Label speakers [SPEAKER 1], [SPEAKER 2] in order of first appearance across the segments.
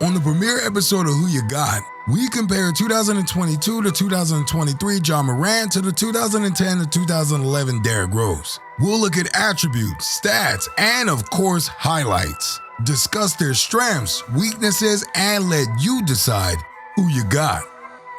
[SPEAKER 1] On the premiere episode of Who You Got, we compare 2022 to 2023 Ja Morant to the 2010 to 2011 Derrick Rose. We'll look at attributes, stats, and of course, highlights. Discuss their strengths, weaknesses, and let you decide who you got.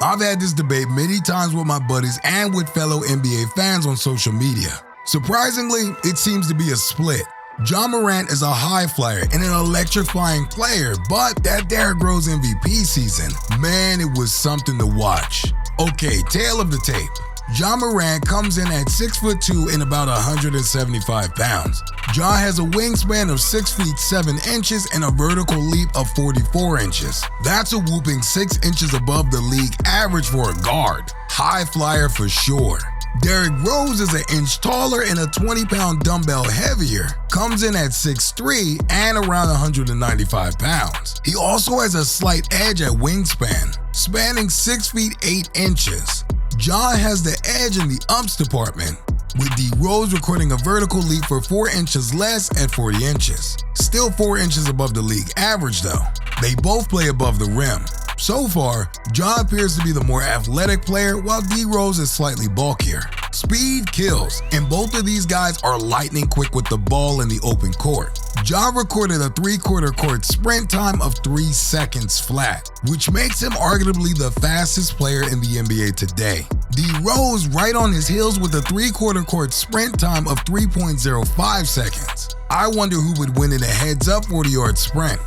[SPEAKER 1] I've had this debate many times with my buddies and with fellow NBA fans on social media. Surprisingly, it seems to be a split. Ja Morant is a high flyer and an electrifying player, but that Derrick Rose MVP season, man, it was something to watch. Okay, tail of the tape. Ja Morant comes in at 6'2" and about 175 pounds. Ja has a wingspan of 6 feet 7 inches and a vertical leap of 44 inches. That's a whooping 6 inches above the league average for a guard. High flyer for sure. Derrick Rose is an inch taller and a 20-pound dumbbell heavier, comes in at 6'3" and around 195 pounds. He also has a slight edge at wingspan, spanning 6 feet 8 inches. Ja has the edge in the umps department, with D Rose recording a vertical leap for 4 inches less at 40 inches. Still 4 inches above the league average though. They both play above the rim. So far, Ja appears to be the more athletic player while D Rose is slightly bulkier. Speed kills, and both of these guys are lightning quick with the ball in the open court. Ja recorded a 3/4 court sprint time of 3 seconds flat, which makes him arguably the fastest player in the NBA today. D Rose right on his heels with a 3/4 court sprint time of 3.05 seconds. I wonder who would win in a heads-up 40-yard sprint.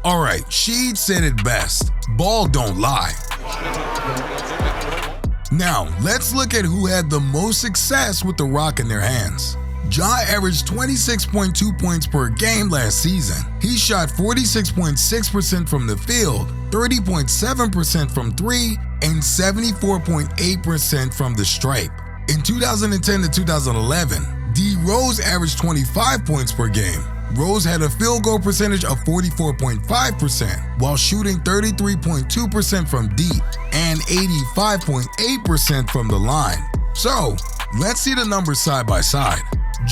[SPEAKER 1] Alright, Sheed said it best. Ball don't lie. Now, let's look at who had the most success with the rock in their hands. Ja averaged 26.2 points per game last season. He shot 46.6% from the field, 30.7% from 3, and 74.8% from the stripe. In 2010 to 2011, D Rose averaged 25 points per game. Rose had a field goal percentage of 44.5% while shooting 33.2% from deep and 85.8% from the line. So, let's see the numbers side by side.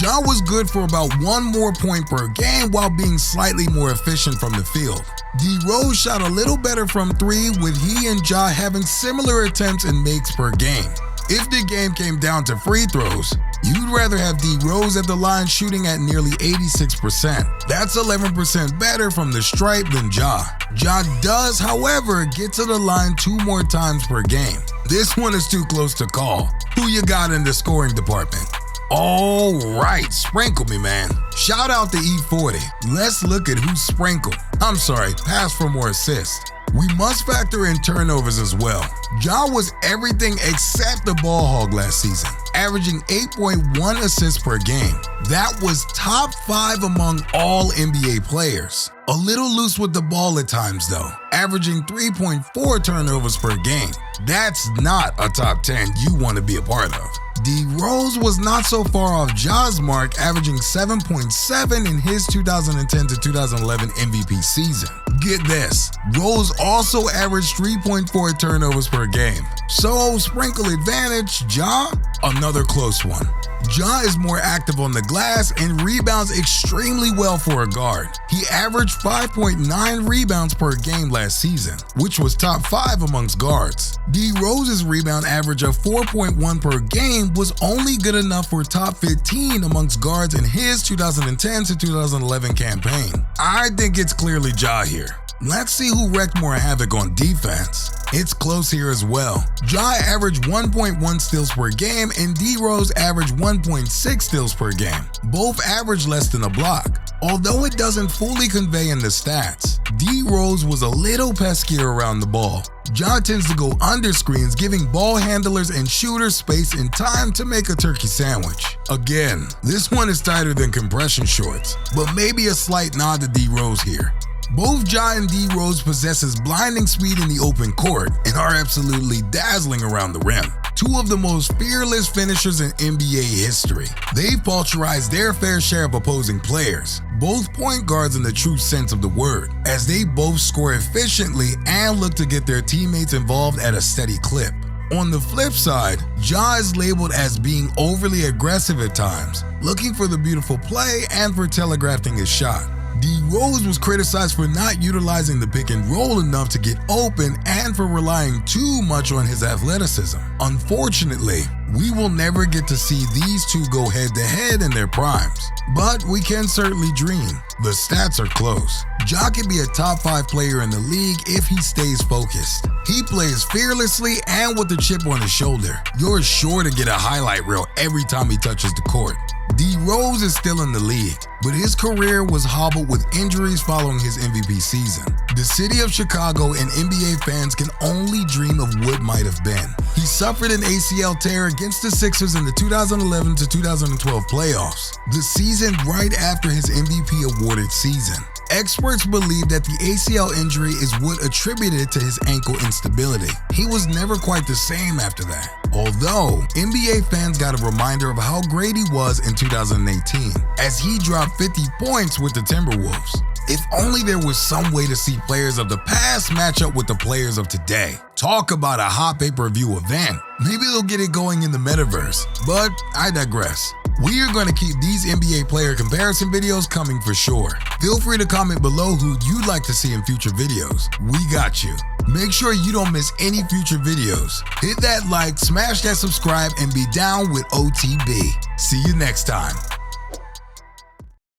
[SPEAKER 1] Ja was good for about 1 more point per game while being slightly more efficient from the field. D Rose shot a little better from 3, with he and Ja having similar attempts and makes per game. If the game came down to free throws, you'd rather have D Rose at the line shooting at nearly 86%. That's 11% better from the stripe than Ja. Ja does, however, get to the line 2 more times per game. This one is too close to call. Who you got in the scoring department? Alright, sprinkle me, man. Shout out to E40. Let's look at who sprinkled. Pass for more assists. We must factor in turnovers as well. Ja was everything except the ball hog last season, averaging 8.1 assists per game. That was top 5 among all NBA players. A little loose with the ball at times though, averaging 3.4 turnovers per game. That's not a top 10 you want to be a part of. D Rose was not so far off Ja's mark, averaging 7.7 in his 2010 to 2011 MVP season. Get this, Rose also averaged 3.4 turnovers per game. So, sprinkle advantage, Ja? Another close one. Ja is more active on the glass and rebounds extremely well for a guard. He averaged 5.9 rebounds per game last season, which was top 5 amongst guards. D Rose's rebound average of 4.1 per game was only good enough for top 15 amongst guards in his 2010 to 2011 campaign. I think it's clearly Ja here. Let's see who wreaked more havoc on defense. It's close here as well. Ja averaged 1.1 steals per game and D Rose averaged 1.6 steals per game. Both averaged less than a block. Although it doesn't fully convey in the stats, D Rose was a little peskier around the ball. Ja tends to go under screens, giving ball handlers and shooters space and time to make a turkey sandwich. Again, this one is tighter than compression shorts, but maybe a slight nod to D Rose here. Both Ja and D Rose possesses blinding speed in the open court and are absolutely dazzling around the rim. 2 of the most fearless finishers in NBA history. They've pulverized their fair share of opposing players, both point guards in the true sense of the word, as they both score efficiently and look to get their teammates involved at a steady clip. On the flip side, Ja is labeled as being overly aggressive at times, looking for the beautiful play and for telegraphing his shot. D. Rose was criticized for not utilizing the pick and roll enough to get open and for relying too much on his athleticism. Unfortunately, we will never get to see these two go head-to-head in their primes, but we can certainly dream. The stats are close. Ja can be a top 5 player in the league if he stays focused. He plays fearlessly and with a chip on his shoulder. You're sure to get a highlight reel every time he touches the court. D. Rose is still in the league, but his career was hobbled with injuries following his MVP season. The city of Chicago and NBA fans can only dream of what might have been. He suffered an ACL tear against the Sixers in the 2011 to 2012 playoffs, the season right after his MVP awarded season. Experts believe that the ACL injury is what attributed to his ankle instability. He was never quite the same after that. Although, NBA fans got a reminder of how great he was in 2018, as he dropped 50 points with the Timberwolves. If only there was some way to see players of the past match up with the players of today. Talk about a hot pay-per-view event. Maybe they'll get it going in the metaverse, but I digress. We are going to keep these NBA player comparison videos coming for sure. Feel free to comment below who you'd like to see in future videos. We got you. Make sure you don't miss any future videos. Hit that like, smash that subscribe, and be down with OTB. See you next time.